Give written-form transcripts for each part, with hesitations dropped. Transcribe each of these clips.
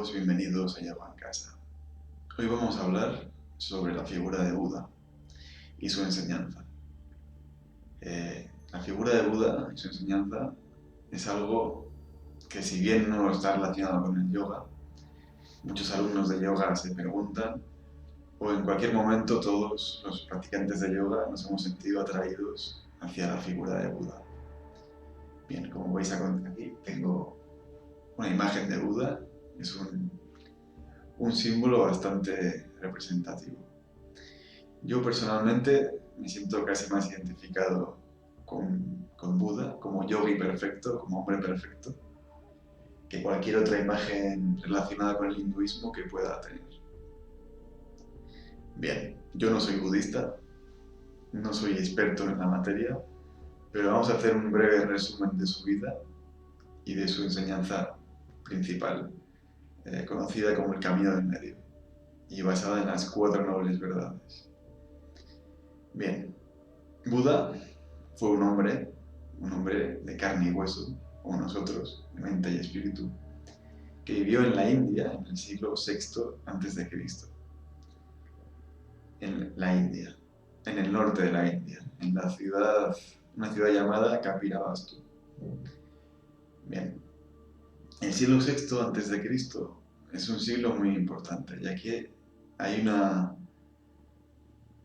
todos, bienvenidos a Yoga en Casa. Hoy vamos a hablar sobre la figura de Buda y su enseñanza. La figura de Buda y su enseñanza es algo que, si bien no está relacionado con el yoga, muchos alumnos de yoga se preguntan, o en cualquier momento todos los practicantes de yoga nos hemos sentido atraídos hacia la figura de Buda. Bien, como veis aquí, tengo una imagen de Buda. Es un símbolo bastante representativo. Yo personalmente me siento casi más identificado con Buda como yogi perfecto, como hombre perfecto, que cualquier otra imagen relacionada con el hinduismo que pueda tener. Bien, yo no soy budista, no soy experto en la materia, pero vamos a hacer un breve resumen de su vida y de su enseñanza principal, conocida como el Camino del Medio, y basada en las 4 nobles verdades. Bien, Buda fue un hombre de carne y hueso, como nosotros, de mente y espíritu, que vivió en la India en el siglo VI a.C. En la India, en el norte de la India, en una ciudad llamada Kapilavastu. Bien, el siglo VI a.C. es un siglo muy importante, ya que hay una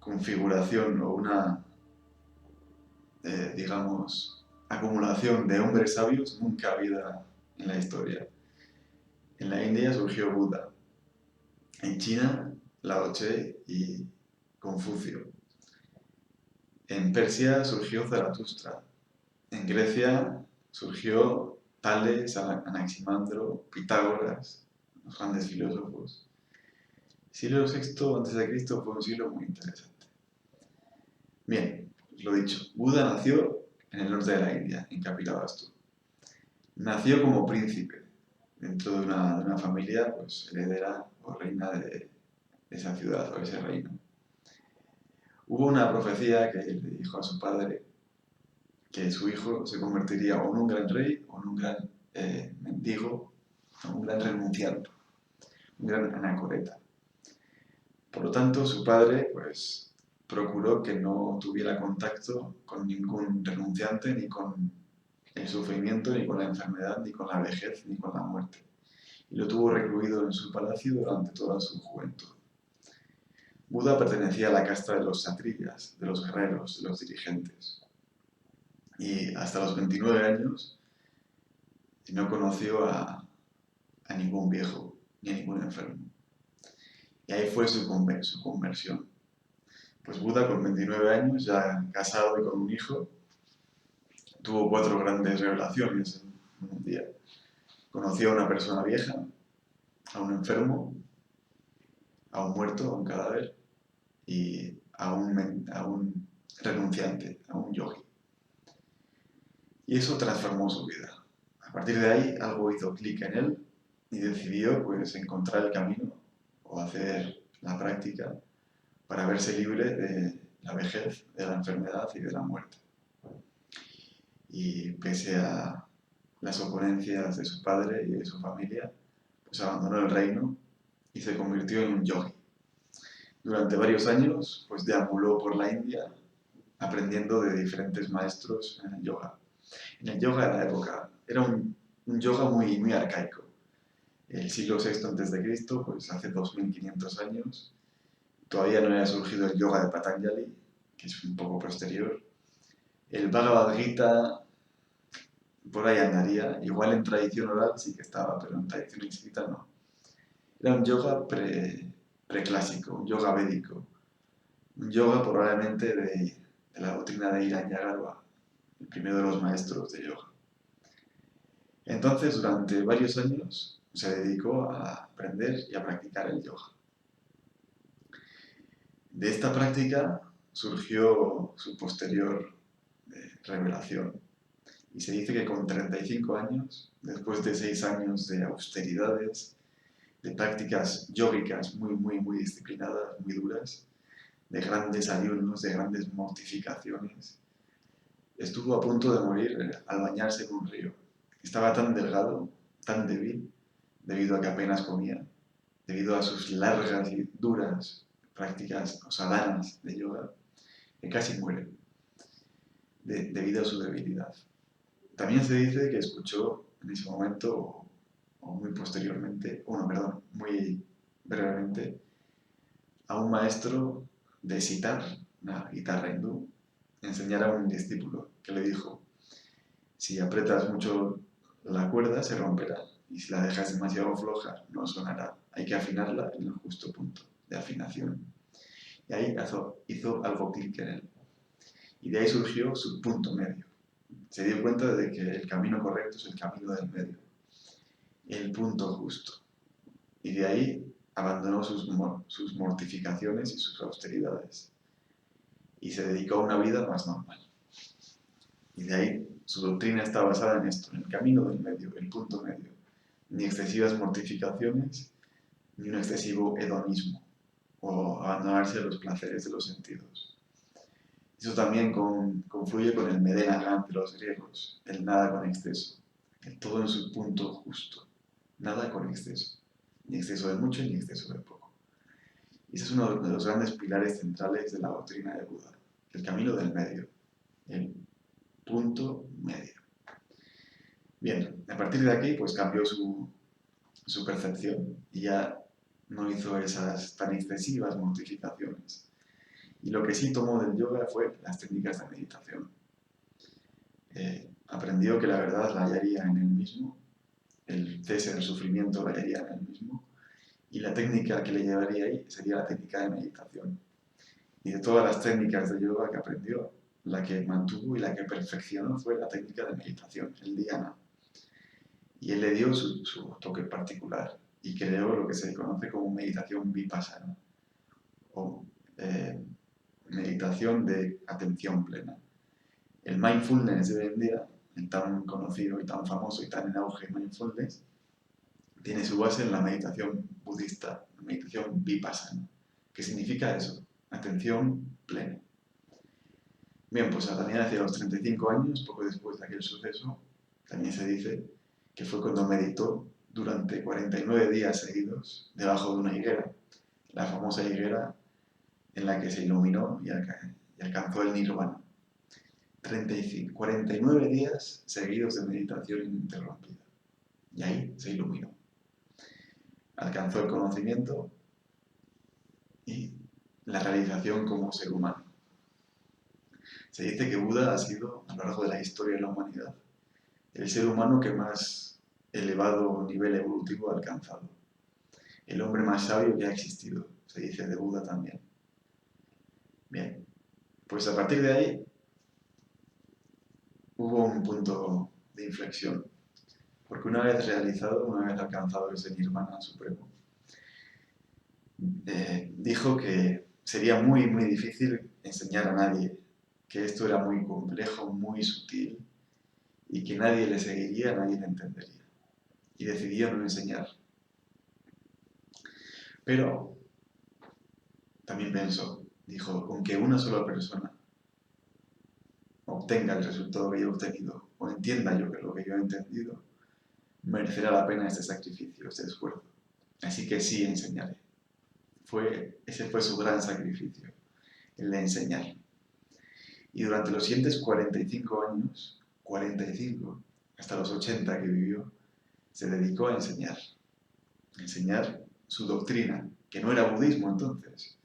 configuración o una, digamos, acumulación de hombres sabios nunca habida en la historia. En la India surgió Buda, en China Lao Tse y Confucio, en Persia surgió Zaratustra, en Grecia surgió Tales, Anaximandro, Pitágoras, los grandes filósofos. El siglo VI a.C. fue un siglo muy interesante. Bien, lo dicho, Buda nació en el norte de la India, en Kapilavastu. Nació como príncipe dentro de una familia pues, heredera o reina de esa ciudad o ese reino. Hubo una profecía que le dijo a su padre que su hijo se convertiría o en un gran rey o en un gran mendigo, o un gran renunciante, un gran anacoreta. Por lo tanto, su padre pues, procuró que no tuviera contacto con ningún renunciante, ni con el sufrimiento, ni con la enfermedad, ni con la vejez, ni con la muerte. Y lo tuvo recluido en su palacio durante toda su juventud. Buda pertenecía a la casta de los satriyas, de los guerreros, de los dirigentes. Y hasta los 29 años no conoció a ningún viejo ni a ningún enfermo. Y ahí fue su conversión. Pues Buda, con 29 años, ya casado y con un hijo, tuvo 4 grandes revelaciones en un día. Conoció a una persona vieja, a un enfermo, a un muerto, a un cadáver, y a un renunciante, a un yogi. Y eso transformó su vida. A partir de ahí algo hizo clic en él y decidió pues, encontrar el camino o hacer la práctica para verse libre de la vejez, de la enfermedad y de la muerte. Y pese a las oponencias de su padre y de su familia, pues abandonó el reino y se convirtió en un yogi. Durante varios años pues deambuló por la India aprendiendo de diferentes maestros en el yoga. En el yoga de la época era un yoga muy arcaico. El siglo VI a.C., pues hace 2500 años, todavía no había surgido el yoga de Patanjali, que es un poco posterior. El Bhagavad Gita por ahí andaría, igual en tradición oral sí que estaba, pero en tradición escrita no. Era un yoga preclásico, un yoga védico, un yoga probablemente de la doctrina de Hiranyagarbha, el primero de los maestros de yoga. Entonces, durante varios años se dedicó a aprender y a practicar el yoga. De esta práctica surgió su posterior revelación. Y se dice que con 35 años, después de 6 años de austeridades, de prácticas yógicas muy disciplinadas, muy duras, de grandes ayunos, de grandes mortificaciones, estuvo a punto de morir al bañarse en un río. Estaba tan delgado, tan débil, debido a que apenas comía, debido a sus largas y duras prácticas o sadhanas de yoga, que casi muere debido a su debilidad. También se dice que escuchó en ese momento, o muy posteriormente, muy brevemente, a un maestro de sitar, una guitarra hindú, enseñar a un discípulo que le dijo: si aprietas mucho la cuerda se romperá, y si la dejas demasiado floja no sonará. Hay que afinarla en el justo punto de afinación. Y ahí hizo algo clic en él. Y de ahí surgió su punto medio. Se dio cuenta de que el camino correcto es el camino del medio, el punto justo. Y de ahí abandonó sus mortificaciones y sus austeridades. Y se dedicó a una vida más normal. Y de ahí su doctrina está basada en esto, en el camino del medio, el punto medio. Ni excesivas mortificaciones, ni un excesivo hedonismo, o abandonarse a los placeres de los sentidos. Eso también confluye con el Medena de los griegos, el nada con exceso, el todo en su punto justo, nada con exceso, ni exceso de mucho ni exceso de poco. Y ese es uno de los grandes pilares centrales de la doctrina de Buda, el camino del medio, el punto medio. Bien, a partir de aquí pues cambió su percepción y ya no hizo esas tan excesivas mortificaciones. Y lo que sí tomó del yoga fue las técnicas de meditación. Aprendió que la verdad la hallaría en él mismo, el cese del sufrimiento la hallaría en él mismo, y la técnica que le llevaría ahí sería la técnica de meditación. Y de todas las técnicas de yoga que aprendió, la que mantuvo y la que perfeccionó fue la técnica de meditación, el dhyana. Y él le dio su toque particular y creó lo que se conoce como meditación vipassana, o meditación de atención plena. El mindfulness de hoy en día, el tan conocido y tan famoso y tan en auge mindfulness, tiene su base en la meditación budista, la meditación vipassana. ¿Qué significa eso? Atención plena. Bien, pues también hacia los 35 años, poco después de aquel suceso, también se dice que fue cuando meditó durante 49 días seguidos debajo de una higuera, la famosa higuera en la que se iluminó y alcanzó el nirvana. 49 días seguidos de meditación ininterrumpida. Y ahí se iluminó. Alcanzó el conocimiento y la realización como ser humano. Se dice que Buda ha sido, a lo largo de la historia de la humanidad, el ser humano que más elevado nivel evolutivo ha alcanzado. El hombre más sabio que ha existido, se dice de Buda también. Bien, pues a partir de ahí hubo un punto de inflexión, porque una vez realizado, una vez alcanzado ese nirvana supremo, dijo que sería muy, muy difícil enseñar a nadie, que esto era muy complejo, muy sutil, y que nadie le seguiría, nadie le entendería. Y decidió no enseñar. Pero también pensó, dijo, con que una sola persona obtenga el resultado que yo he obtenido, o entienda yo que lo que yo he entendido, merecerá la pena este sacrificio, este esfuerzo. Así que sí enseñaré. Ese fue su gran sacrificio, el de enseñar. Y durante los siguientes 45 años, 45, hasta los 80 que vivió, se dedicó a enseñar su doctrina, que no era budismo entonces.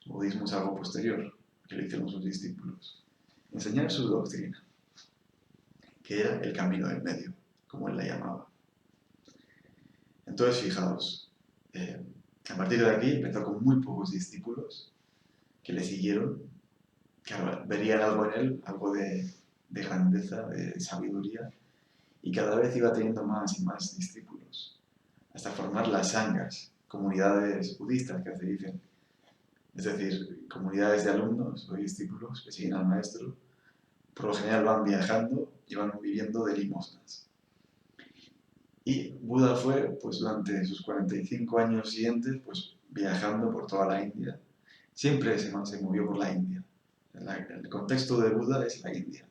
El budismo es algo posterior, que lo hicieron sus discípulos. Enseñar su doctrina, que era el camino del medio, como él la llamaba. Entonces, fijaos, a partir de aquí empezó con muy pocos discípulos que le siguieron, que verían algo en él, algo de grandeza, de sabiduría, y cada vez iba teniendo más y más discípulos, hasta formar las sanghas, comunidades budistas que se dicen, es decir, comunidades de alumnos o discípulos que siguen al maestro. Por lo general van viajando y van viviendo de limosnas. Y Buda fue, pues durante sus 45 años siguientes, pues viajando por toda la India. Siempre se movió por la India. El contexto de Buda es la India.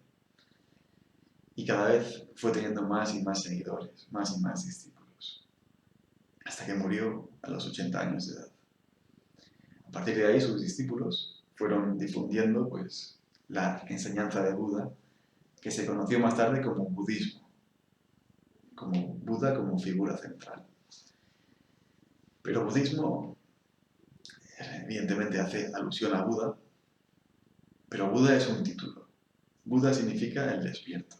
Y cada vez fue teniendo más y más seguidores, más y más discípulos. hasta que murió a los 80 años de edad. A partir de ahí, sus discípulos fueron difundiendo pues, la enseñanza de Buda, que se conoció más tarde como budismo, como Buda como figura central. Pero budismo, evidentemente, hace alusión a Buda, pero Buda es un título. Buda significa el despierto,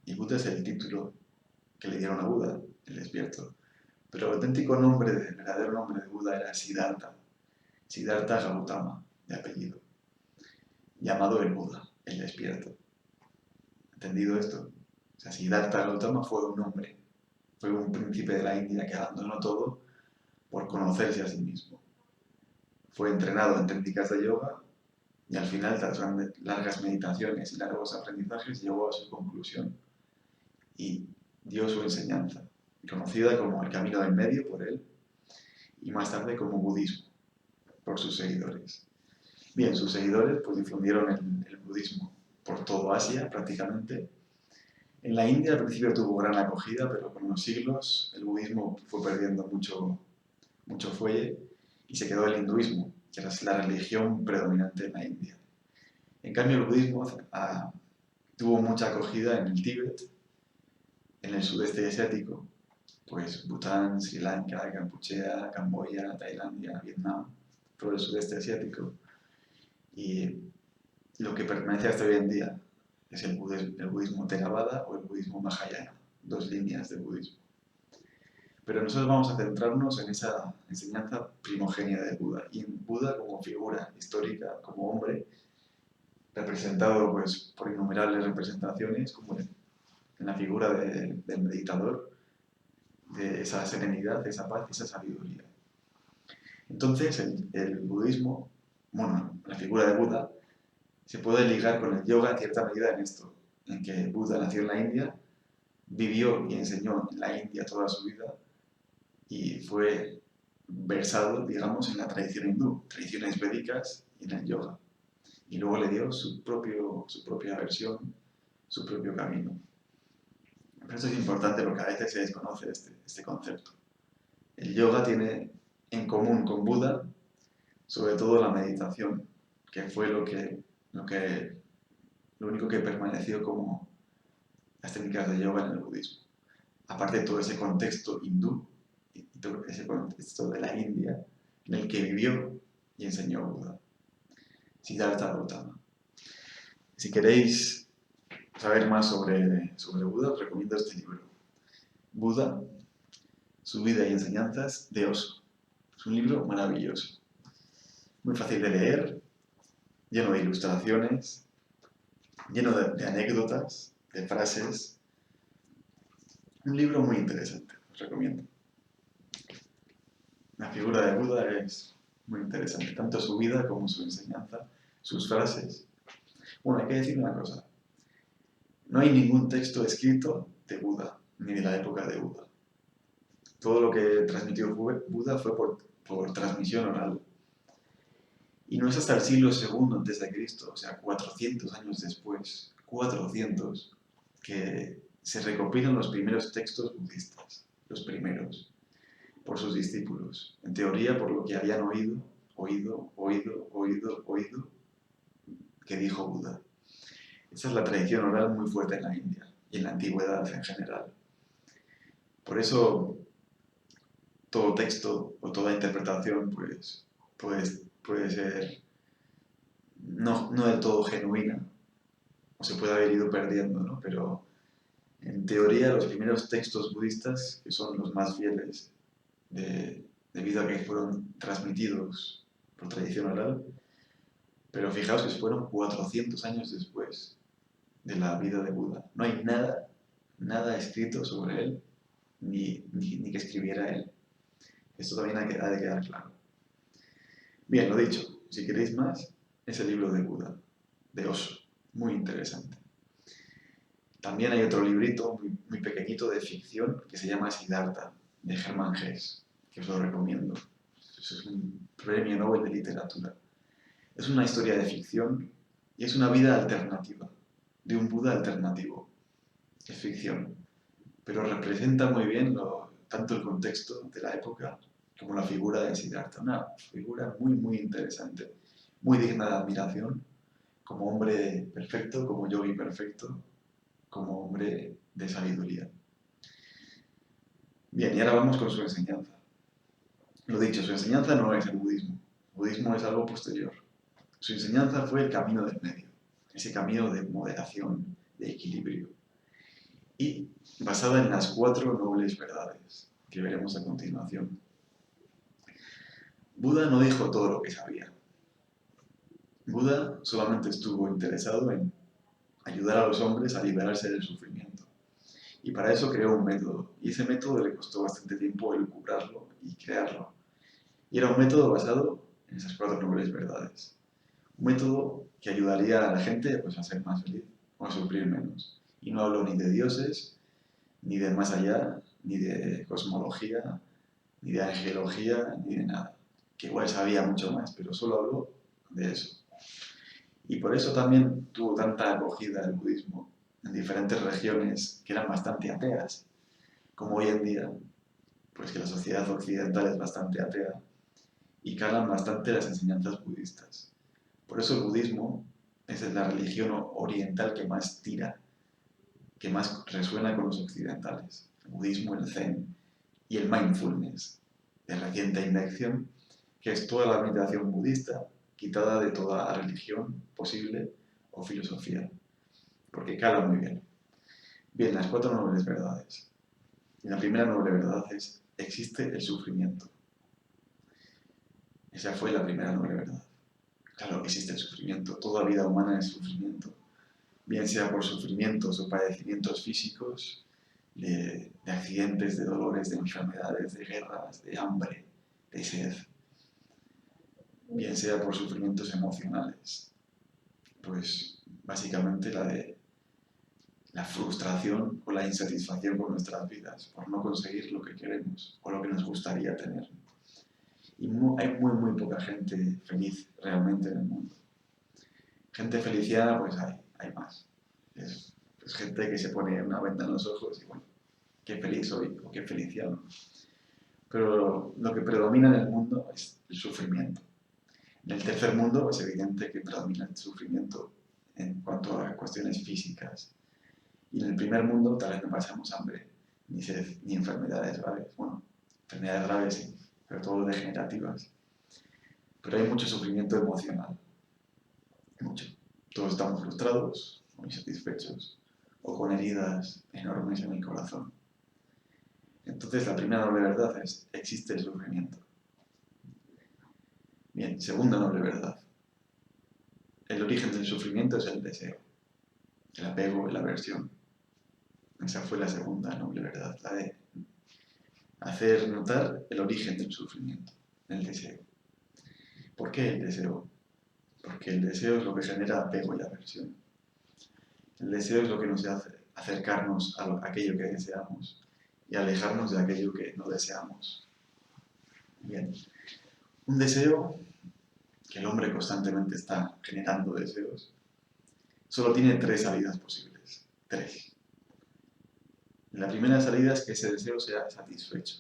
y Buda es el título que le dieron a Buda, el despierto. Pero el auténtico nombre, el verdadero nombre de Buda era Siddhartha, Siddhartha Gautama, de apellido, llamado el Buda, el despierto. ¿Entendido esto? O sea, Siddhartha Gautama fue un hombre, fue un príncipe de la India que abandonó todo por conocerse a sí mismo. Fue entrenado en técnicas de yoga y al final, tras largas meditaciones y largos aprendizajes, llegó a su conclusión y dio su enseñanza, conocida como el camino del medio por él y más tarde como budismo por sus seguidores. Bien, sus seguidores pues difundieron el budismo por todo Asia prácticamente. En la India al principio tuvo gran acogida, pero con los siglos el budismo fue perdiendo mucho fuelle y se quedó el hinduismo, que era la religión predominante en la India. En cambio, el budismo tuvo mucha acogida en el Tíbet, en el sudeste asiático, pues Bután, Sri Lanka, Kampuchea, Camboya, Tailandia, Vietnam, todo el sudeste asiático. Y lo que permanece hasta hoy en día es el budismo Theravada o el budismo Mahayana, dos líneas de budismo. Pero nosotros vamos a centrarnos en esa enseñanza primogénea de Buda y en Buda como figura histórica, como hombre, representado pues, por innumerables representaciones, como en la figura del meditador, de esa serenidad, de esa paz y esa sabiduría. Entonces, el budismo, bueno, la figura de Buda, se puede ligar con el yoga en cierta medida en esto, en que Buda nació en la India, vivió y enseñó en la India toda su vida y fue versado, digamos, en la tradición hindú, tradiciones védicas y en el yoga. Y luego le dio su propia versión, su propio camino. Pero esto es importante porque a veces se desconoce este concepto. El yoga tiene en común con Buda, sobre todo la meditación, que fue lo único que permaneció como las técnicas de yoga en el budismo. Aparte de todo ese contexto hindú y todo ese contexto de la India en el que vivió y enseñó Buda, Siddhartha Gautama. Si queréis saber más sobre Buda, os recomiendo este libro. Buda, su vida y enseñanzas de Osho. Es un libro maravilloso, muy fácil de leer, lleno de ilustraciones, lleno de anécdotas, de frases. Un libro muy interesante, os recomiendo. La figura de Buda es muy interesante, tanto su vida como su enseñanza, sus frases. Bueno, hay que decir una cosa. No hay ningún texto escrito de Buda, ni de la época de Buda. Todo lo que transmitió Buda fue por transmisión oral. Y no es hasta el siglo II a.C., o sea, 400 años después, 400, que se recopilan los primeros textos budistas, los primeros, por sus discípulos. En teoría, por lo que habían oído, que dijo Buda. Esa es la tradición oral muy fuerte en la India y en la antigüedad en general. Por eso, todo texto o toda interpretación pues, puede ser no del todo genuina, o se puede haber ido perdiendo, ¿no? Pero en teoría los primeros textos budistas, que son los más fieles, debido a que fueron transmitidos por tradición oral, pero fijaos que fueron 400 años después de la vida de Buda. No hay nada escrito sobre él, ni que escribiera él. Esto también ha de quedar claro. Bien, lo dicho, si queréis más, es el libro de Buda, de Osho, muy interesante. También hay otro librito muy pequeñito de ficción que se llama Siddhartha, de Hermann Hesse, que os lo recomiendo. Es un premio Nobel de literatura. Es una historia de ficción y es una vida alternativa, de un Buda alternativo. Es ficción, pero representa muy bien tanto el contexto de la época como la figura de Siddhartha. Una figura muy, muy interesante, muy digna de admiración, como hombre perfecto, como yogi perfecto, como hombre de sabiduría. Bien, y ahora vamos con su enseñanza. Lo dicho, su enseñanza no es el budismo. El budismo es algo posterior. Su enseñanza fue el camino del medio, ese camino de moderación, de equilibrio, y basada en las 4 nobles verdades que veremos a continuación. Buda no dijo todo lo que sabía. Buda solamente estuvo interesado en ayudar a los hombres a liberarse del sufrimiento. Y para eso creó un método, y ese método le costó bastante tiempo elucubrarlo y crearlo. Y era un método basado en esas 4 nobles verdades. Un método que ayudaría a la gente pues, a ser más feliz o a sufrir menos. Y no hablo ni de dioses, ni de más allá, ni de cosmología, ni de angelología, ni de nada. Que igual sabía mucho más, pero solo habló de eso. Y por eso también tuvo tanta acogida el budismo en diferentes regiones que eran bastante ateas, como hoy en día, pues que la sociedad occidental es bastante atea y calan bastante las enseñanzas budistas. Por eso el budismo es la religión oriental que más tira, que más resuena con los occidentales. El budismo, el zen y el mindfulness, de reciente invención, que es toda la meditación budista quitada de toda religión posible o filosofía, porque cala muy bien. Bien, las 4 nobles verdades. Y la primera noble verdad es, existe el sufrimiento. Esa fue la primera noble verdad. Claro, existe el sufrimiento, toda vida humana es sufrimiento, bien sea por sufrimientos o padecimientos físicos, de accidentes, de dolores, de enfermedades, de guerras, de hambre, de sed, bien sea por sufrimientos emocionales, pues básicamente la de la frustración o la insatisfacción con nuestras vidas, por no conseguir lo que queremos o lo que nos gustaría tener. Y hay muy, muy poca gente feliz realmente en el mundo. Gente feliciana, pues hay más. Es gente que se pone una venda en los ojos y bueno, qué feliz soy o qué feliciano. Pero lo que predomina en el mundo es el sufrimiento. En el tercer mundo es evidente que predomina el sufrimiento en cuanto a cuestiones físicas. Y en el primer mundo tal vez no pasamos hambre, ni sed, ni enfermedades graves. Bueno, enfermedades graves sí, pero todo degenerativas. Pero hay mucho sufrimiento emocional. Mucho. Todos estamos frustrados, o insatisfechos, o con heridas enormes en el corazón. Entonces la primera noble verdad es, existe el sufrimiento. Bien, segunda noble verdad. El origen del sufrimiento es el deseo, el apego, la aversión. Esa fue la segunda noble verdad, la de hacer notar el origen del sufrimiento, el deseo. ¿Por qué el deseo? Porque el deseo es lo que genera apego y aversión. El deseo es lo que nos hace acercarnos a aquello que deseamos y alejarnos de aquello que no deseamos. Bien, un deseo, que el hombre constantemente está generando deseos, solo tiene 3 salidas posibles. 3. La primera salida es que ese deseo sea satisfecho,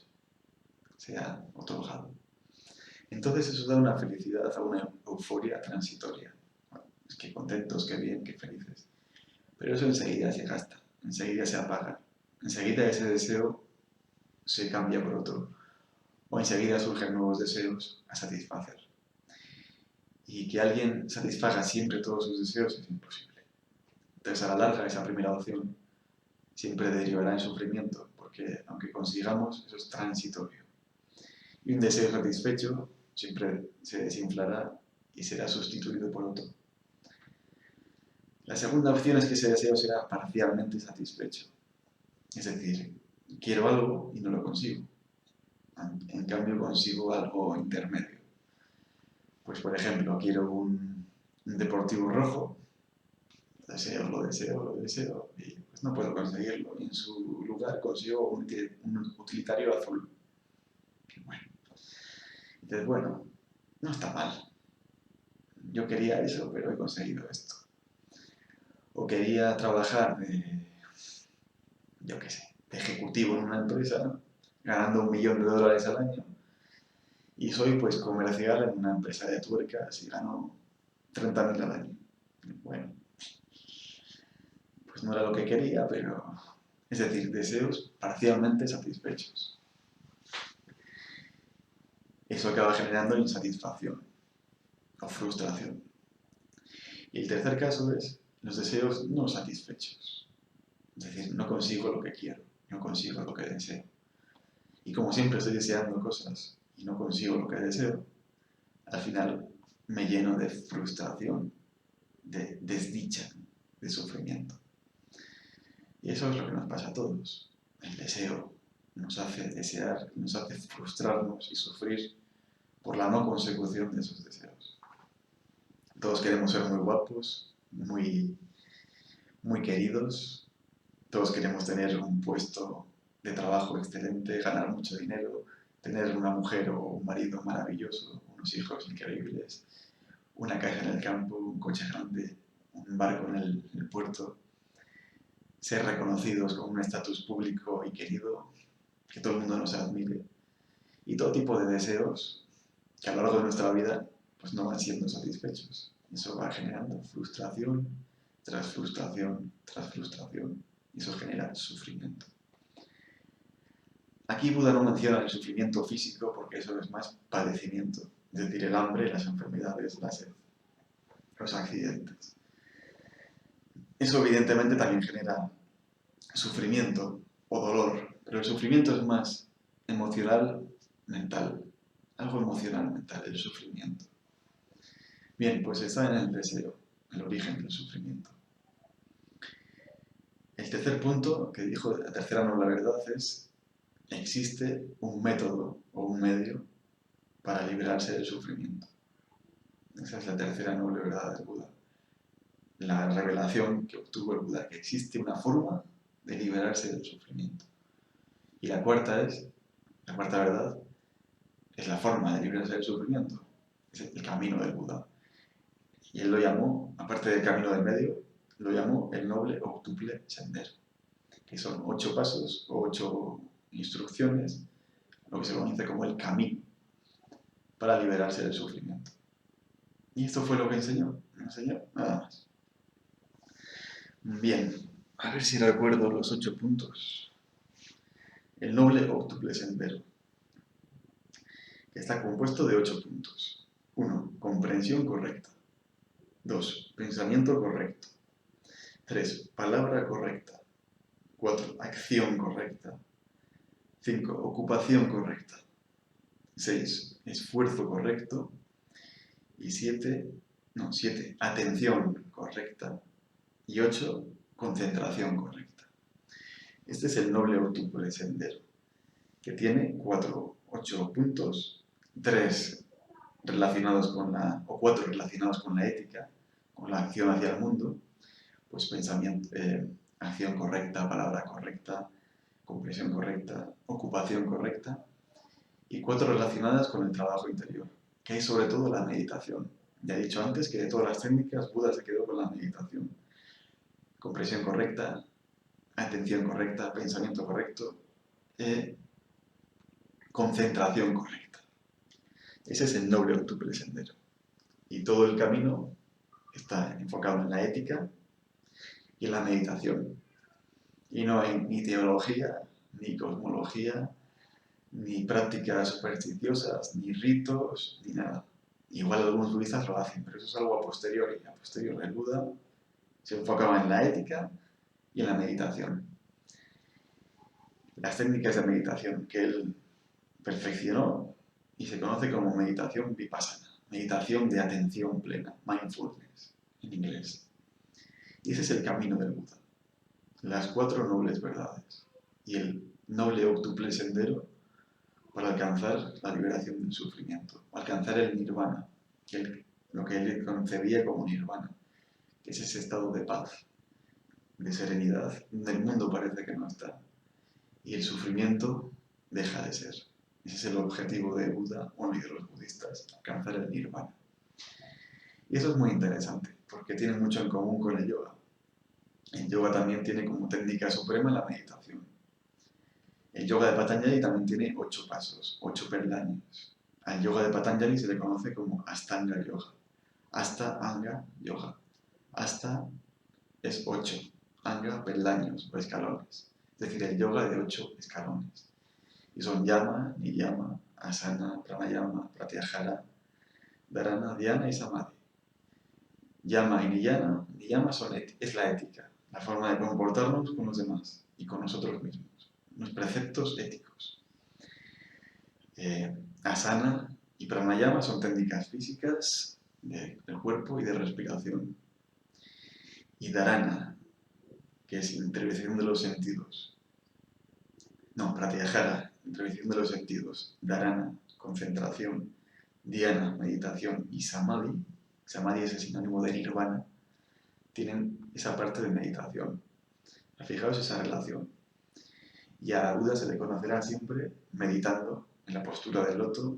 sea otorgado. Entonces eso da una felicidad, a una euforia transitoria. Bueno, es que contentos, qué bien, qué felices. Pero eso enseguida se gasta, enseguida se apaga. Enseguida ese deseo se cambia por otro. O enseguida surgen nuevos deseos a satisfacer. Y que alguien satisfaga siempre todos sus deseos es imposible. Entonces a la larga esa primera opción siempre derivará en sufrimiento, porque aunque consigamos, eso es transitorio. Y un deseo satisfecho siempre se desinflará y será sustituido por otro. La segunda opción es que ese deseo será parcialmente satisfecho. Es decir, quiero algo y no lo consigo. En cambio consigo algo intermedio. Pues por ejemplo, quiero un deportivo rojo, lo deseo, y pues no puedo conseguirlo. Y en su lugar consigo un utilitario azul. Bueno, entonces bueno, no está mal. Yo quería eso, pero he conseguido esto. O quería trabajar de, yo qué sé, de ejecutivo en una empresa, ganando $1.000.000 al año, y soy pues comercial en una empresa de tuercas y gano 30.000 al año. Bueno, pues no era lo que quería, pero es decir, deseos parcialmente satisfechos. Eso acaba generando insatisfacción o frustración. Y el tercer caso es los deseos no satisfechos. Es decir, no consigo lo que quiero, no consigo lo que deseo. Y como siempre estoy deseando cosas y no consigo lo que deseo, al final me lleno de frustración, de desdicha, de sufrimiento. Y eso es lo que nos pasa a todos. El deseo nos hace desear, nos hace frustrarnos y sufrir por la no consecución de esos deseos. Todos queremos ser muy guapos, muy queridos, todos queremos tener un puesto de trabajo excelente, ganar mucho dinero, tener una mujer o un marido maravilloso, unos hijos increíbles, una casa en el campo, un coche grande, un barco en el puerto, ser reconocidos con un estatus público y querido, que todo el mundo nos admire, y todo tipo de deseos que a lo largo de nuestra vida pues no van siendo satisfechos. Eso va generando frustración tras frustración tras frustración, y eso genera sufrimiento. Aquí Buda no menciona el sufrimiento físico porque eso es más padecimiento, es decir, el hambre, las enfermedades, la sed, los accidentes. Eso evidentemente también genera sufrimiento o dolor, pero el sufrimiento es más emocional, mental, algo emocional, mental, el sufrimiento. Bien, pues está en el deseo, el origen del sufrimiento. El tercer punto que dijo, la tercera noble verdad es: existe un método o un medio para librarse del sufrimiento. Esa es la tercera noble verdad del Buda. La revelación que obtuvo el Buda, que existe una forma de liberarse del sufrimiento. Y la cuarta verdad, es la forma de librarse del sufrimiento. Es el camino del Buda. Y él lo llamó, aparte del camino del medio, lo llamó el noble octuple sendero, que son 8 pasos o 8 instrucciones, lo que se conoce como el camino para liberarse del sufrimiento. Y esto fue lo que enseñó, no enseñó nada más. Bien, a ver si recuerdo los 8 puntos. El noble octuple sendero, que está compuesto de 8 puntos. 1. Comprensión correcta. 2. Pensamiento correcto. 3. Palabra correcta. 4. Acción correcta. 5. Ocupación correcta. 6. Esfuerzo correcto. Y 7. Atención correcta. Y 8. Concentración correcta. Este es el noble octuple sendero, que tiene 8 puntos, 3 relacionados con o 4 relacionados con la ética, con la acción hacia el mundo, pues pensamiento, acción correcta, palabra correcta, comprensión correcta, ocupación correcta, y 4 relacionadas con el trabajo interior, que es sobre todo la meditación. Ya he dicho antes que de todas las técnicas, Buda se quedó con la meditación. Comprensión correcta, atención correcta, pensamiento correcto, concentración correcta. Ese es el noble octuple sendero. Y todo el camino está enfocado en la ética y en la meditación. Y no hay ni teología, ni cosmología, ni prácticas supersticiosas, ni ritos, ni nada. Igual algunos budistas lo hacen, pero eso es algo a posteriori. A posteriori el Buda se enfocaba en la ética y en la meditación. Las técnicas de meditación que él perfeccionó y se conoce como meditación vipassana, meditación de atención plena, mindfulness en inglés. Y ese es el camino del Buda. Las 4 nobles verdades y el noble octuple sendero para alcanzar la liberación del sufrimiento, alcanzar el nirvana, lo que él concebía como nirvana, que es ese estado de paz, de serenidad, donde el mundo parece que no está y el sufrimiento deja de ser. Ese es el objetivo de Buda, y de los budistas, alcanzar el nirvana. Y eso es muy interesante, porque tiene mucho en común con el yoga. El yoga también tiene como técnica suprema la meditación. El yoga de Patanjali también tiene 8 pasos, 8 peldaños. Al yoga de Patanjali se le conoce como Ashtanga Yoga. Hasta Anga Yoga. Hasta es 8, Anga peldaños o escalones. Es decir, el yoga de 8 escalones. Y son Yama, Niyama, Asana, Pranayama, Pratyahara, Dharana, Dhyana y Samadhi. Yama y Niyama es la ética, la forma de comportarnos con los demás y con nosotros mismos, los preceptos éticos. Asana y Pranayama son técnicas físicas del cuerpo y de respiración. Y Dharana, que es la intervención de los sentidos. No, Pratyahara, intervención de los sentidos. Dharana, concentración. Dhyana, meditación. Y Samadhi, Samadhi es el sinónimo de Nirvana, tienen esa parte de meditación. Fijaos esa relación. Y a Buda se le conocerá siempre meditando en la postura del loto,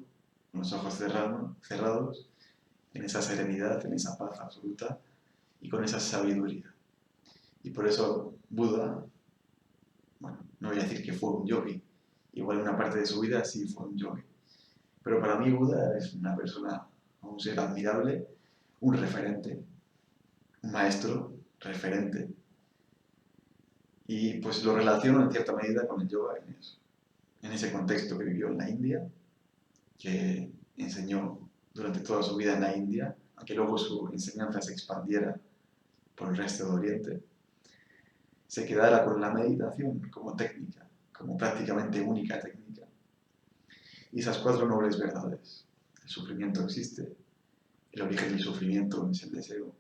con los ojos cerrados, en esa serenidad, en esa paz absoluta y con esa sabiduría. Y por eso Buda, bueno, no voy a decir que fue un yogi, igual una parte de su vida sí fue un yogi, pero para mí Buda es una persona, un ser admirable, un referente, un maestro referente. Y pues lo relaciono en cierta medida con el yoga en eso, en ese contexto que vivió en la India, que enseñó durante toda su vida en la India, aunque luego su enseñanza se expandiera por el resto de Oriente, se quedara con la meditación como técnica, como prácticamente única técnica. Y esas 4 nobles verdades. El sufrimiento existe, el origen del sufrimiento es el deseo.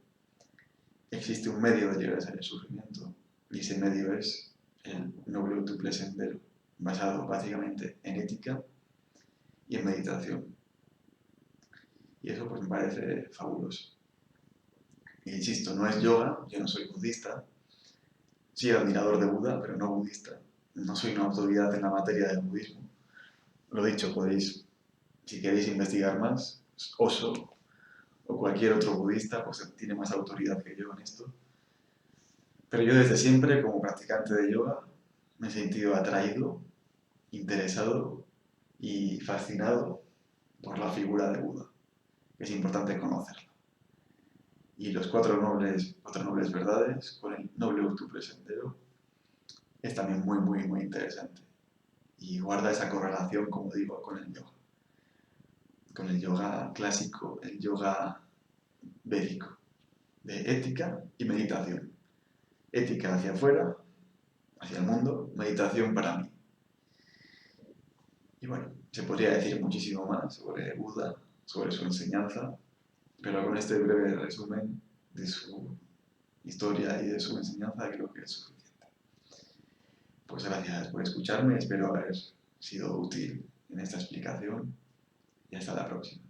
Existe un medio de llegar a ese sufrimiento, y ese medio es el noble octuple sendero, basado básicamente en ética y en meditación. Y eso pues me parece fabuloso. Y insisto, no es yoga, yo no soy budista, soy admirador de Buda, pero no budista. No soy una autoridad en la materia del budismo. Lo dicho, podéis, si queréis investigar más, Osho o cualquier otro budista, pues tiene más autoridad que yo en esto. Pero yo desde siempre, como practicante de yoga, me he sentido atraído, interesado y fascinado por la figura de Buda. Es importante conocerla. Y los 4 nobles verdades, con el noble octuple sendero, es también muy, muy, muy interesante. Y guarda esa correlación, como digo, con el yoga. Con el yoga clásico, el yoga védico, de ética y meditación. Ética hacia afuera, hacia el mundo, meditación para mí. Y bueno, se podría decir muchísimo más sobre Buda, sobre su enseñanza, pero con este breve resumen de su historia y de su enseñanza creo que es suficiente. Pues gracias por escucharme, espero haber sido útil en esta explicación y hasta la próxima.